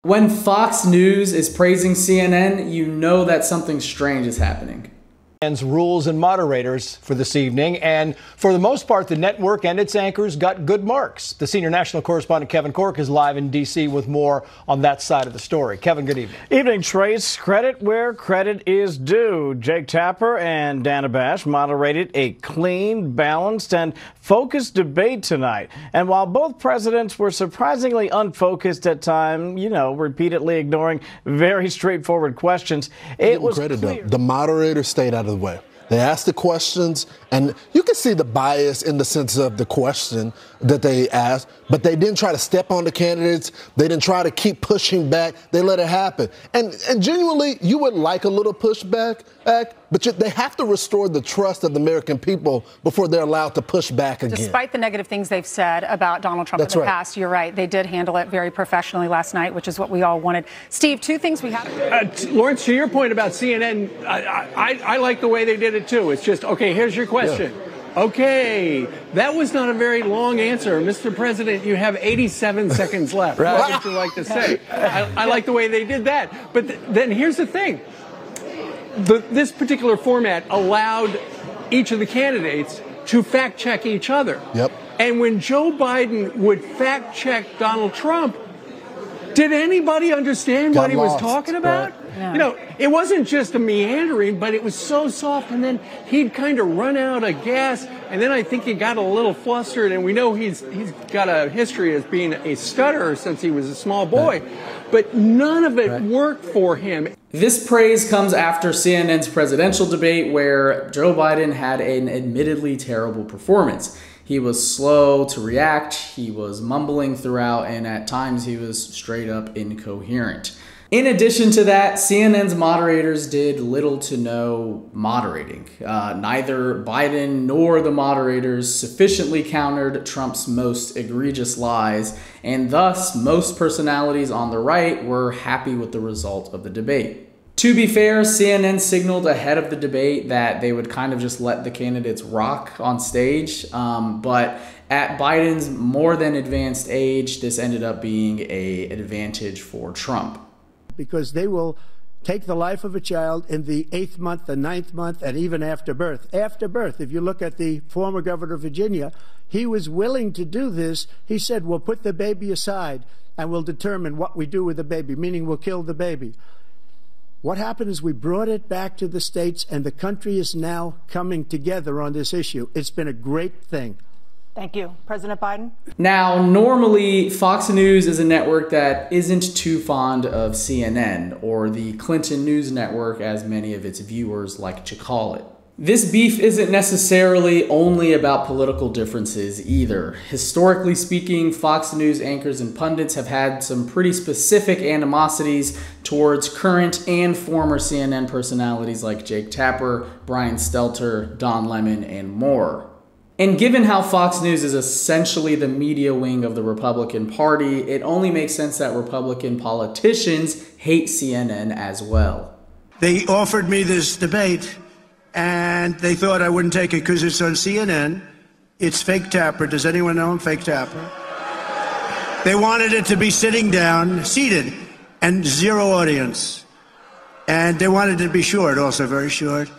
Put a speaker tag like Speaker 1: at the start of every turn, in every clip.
Speaker 1: When Fox News is praising CNN, you know that something strange is happening.
Speaker 2: Rules and moderators for this evening, and for the most part, the network and its anchors got good marks. The senior national correspondent Kevin Corke is live in D.C. with more on that side of the story. Kevin, good evening.
Speaker 3: Evening, Trace. Credit where credit is due. Jake Tapper and Dana Bash moderated a clean, balanced, and focused debate tonight. And while both presidents were surprisingly unfocused at times, repeatedly ignoring very straightforward questions, it was clear.
Speaker 4: The moderators stayed out of the way. They asked the questions, and you can see the bias in the sense of the question that they asked, but they didn't try to step on the candidates. They didn't try to keep pushing back. They let it happen. And genuinely, you would like a little pushback, but they have to restore the trust of the American people before they're allowed to push back again.
Speaker 5: Despite the negative things they've said about Donald Trump in the past, you're right. They did handle it very professionally last night, which is what we all wanted. Steve, two things we have.
Speaker 6: Lawrence, to your point about CNN, I like the way they did it, too. It's just, okay, here's your question. Yeah. Okay, that was not a very long answer. Mr. President, you have 87 seconds left. Right. What would you like to say? I like the way they did that. But then here's the thing. This particular format allowed each of the candidates to fact-check each other.
Speaker 4: Yep.
Speaker 6: And when Joe Biden would fact-check Donald Trump, did anybody understand what he was talking about? Right. Yeah. It wasn't just a meandering, but it was so soft, and then he'd kind of run out of gas, and then I think he got a little flustered, and we know he's got a history as being a stutterer since he was a small boy, but none of it worked for him.
Speaker 1: This praise comes after CNN's presidential debate where Joe Biden had an admittedly terrible performance. He was slow to react, he was mumbling throughout, and at times he was straight up incoherent. In addition to that, CNN's moderators did little to no moderating. Neither Biden nor the moderators sufficiently countered Trump's most egregious lies, and thus most personalities on the right were happy with the result of the debate. To be fair, CNN signaled ahead of the debate that they would kind of just let the candidates rock on stage, but at Biden's more than advanced age, this ended up being an advantage for Trump.
Speaker 7: Because they will take the life of a child in the 8th month, the 9th month, and even after birth. After birth, if you look at the former governor of Virginia, he was willing to do this. He said, we'll put the baby aside and we'll determine what we do with the baby, meaning we'll kill the baby. What happened is we brought it back to the states, and the country is now coming together on this issue. It's been a great thing.
Speaker 5: Thank you. President Biden?
Speaker 1: Now, normally, Fox News is a network that isn't too fond of CNN, or the Clinton News Network, as many of its viewers like to call it. This beef isn't necessarily only about political differences either. Historically speaking, Fox News anchors and pundits have had some pretty specific animosities towards current and former CNN personalities like Jake Tapper, Brian Stelter, Don Lemon, and more. And given how Fox News is essentially the media wing of the Republican Party, it only makes sense that Republican politicians hate CNN as well.
Speaker 8: They offered me this debate, and they thought I wouldn't take it because it's on CNN. It's fake Tapper. Does anyone know him? Fake Tapper. They wanted it to be sitting down, seated, and zero audience. And they wanted it to be short, also very short.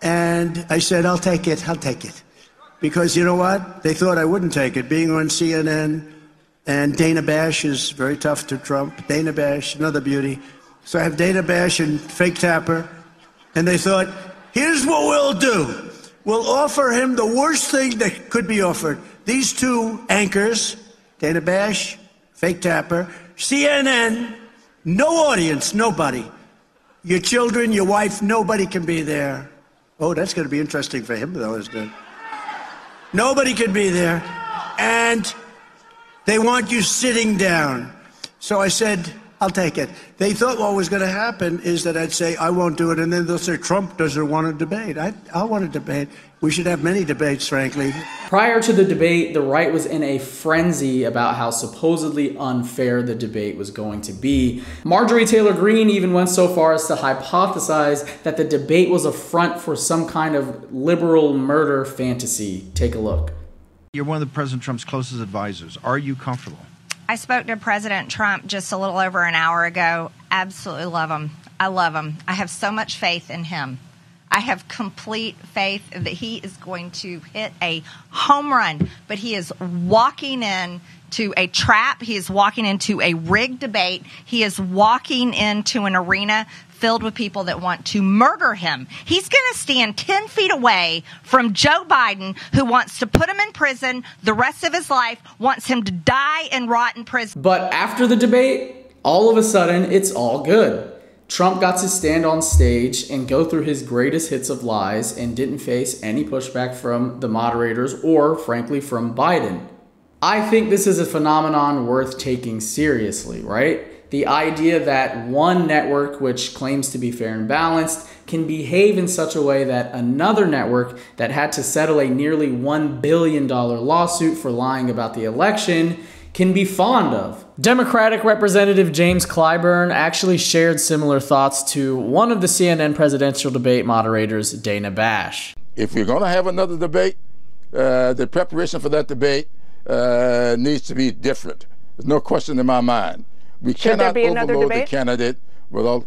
Speaker 8: And I said, I'll take it. I'll take it. Because you know what? They thought I wouldn't take it. Being on CNN, and Dana Bash is very tough to Trump. Dana Bash, another beauty. So I have Dana Bash and fake Tapper. And they thought, here's what we'll do. We'll offer him the worst thing that could be offered. These two anchors, Dana Bash, fake Tapper, CNN, no audience, nobody. Your children, your wife, nobody can be there. Oh, that's going to be interesting for him, though, isn't it? Nobody can be there. And they want you sitting down. So I said, I'll take it. They thought what was going to happen is that I'd say, I won't do it. And then they'll say, Trump doesn't want to debate. I want to debate. We should have many debates, frankly.
Speaker 1: Prior to the debate, the right was in a frenzy about how supposedly unfair the debate was going to be. Marjorie Taylor Greene even went so far as to hypothesize that the debate was a front for some kind of liberal murder fantasy. Take a look.
Speaker 9: You're one of President Trump's closest advisors. Are you comfortable? I spoke to President Trump just a little over an hour ago. Absolutely love him. I love him. I have so much faith in him. I have complete faith that he is going to hit a home run, but he is walking into a trap. He is walking into a rigged debate. He is walking into an arena filled with people that want to murder him. He's going to stand 10 feet away from Joe Biden, who wants to put him in prison the rest of his life, wants him to die and rot in prison.
Speaker 1: But after the debate, all of a sudden, it's all good. Trump got to stand on stage and go through his greatest hits of lies and didn't face any pushback from the moderators or, frankly, from Biden. I think this is a phenomenon worth taking seriously, right? The idea that one network, which claims to be fair and balanced, can behave in such a way that another network that had to settle a nearly $1 billion lawsuit for lying about the election can be fond of. Democratic Representative James Clyburn actually shared similar thoughts to one of the CNN presidential debate moderators, Dana Bash.
Speaker 10: If we're going to have another debate, the preparation for that debate needs to be different. There's no question in my mind. We cannot overload the candidate with all.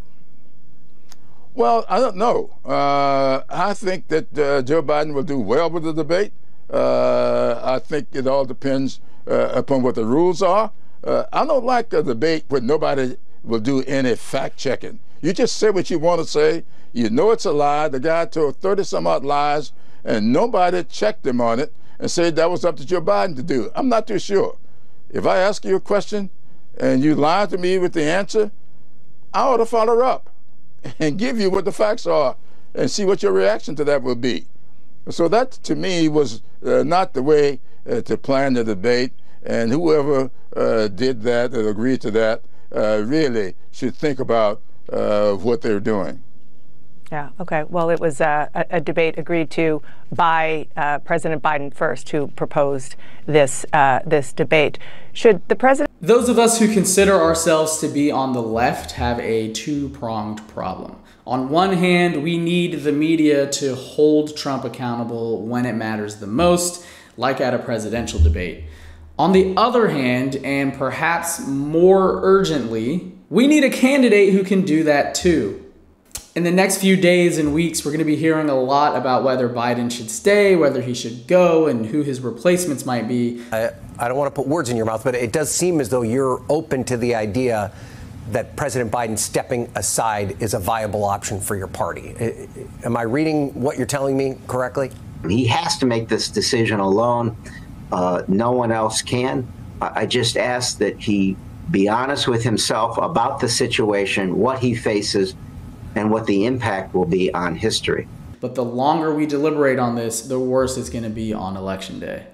Speaker 10: Well, I don't know. I think that Joe Biden will do well with the debate. I think it all depends upon what the rules are. I don't like a debate where nobody will do any fact checking. You just say what you want to say. You know it's a lie. The guy told 30-some odd lies, and nobody checked him on it and said that was up to Joe Biden to do. I'm not too sure. If I ask you a question and you lie to me with the answer, I ought to follow up and give you what the facts are and see what your reaction to that will be. So that, to me, was not the way to plan the debate, and whoever did that and agreed to that really should think about what they're doing.
Speaker 11: Yeah, okay. Well, it was a debate agreed to by President Biden first, who proposed this debate. Should the president...
Speaker 1: Those of us who consider ourselves to be on the left have a two-pronged problem. On one hand, we need the media to hold Trump accountable when it matters the most, like at a presidential debate. On the other hand, and perhaps more urgently, we need a candidate who can do that too. In the next few days and weeks, we're going to be hearing a lot about whether Biden should stay, whether he should go, and who his replacements might be.
Speaker 12: I don't want to put words in your mouth, but it does seem as though you're open to the idea that President Biden stepping aside is a viable option for your party. Am I reading what you're telling me correctly?
Speaker 13: He has to make this decision alone. No one else can. I just ask that he be honest with himself about the situation, what he faces, and what the impact will be on history.
Speaker 1: But the longer we deliberate on this, the worse it's going to be on Election Day.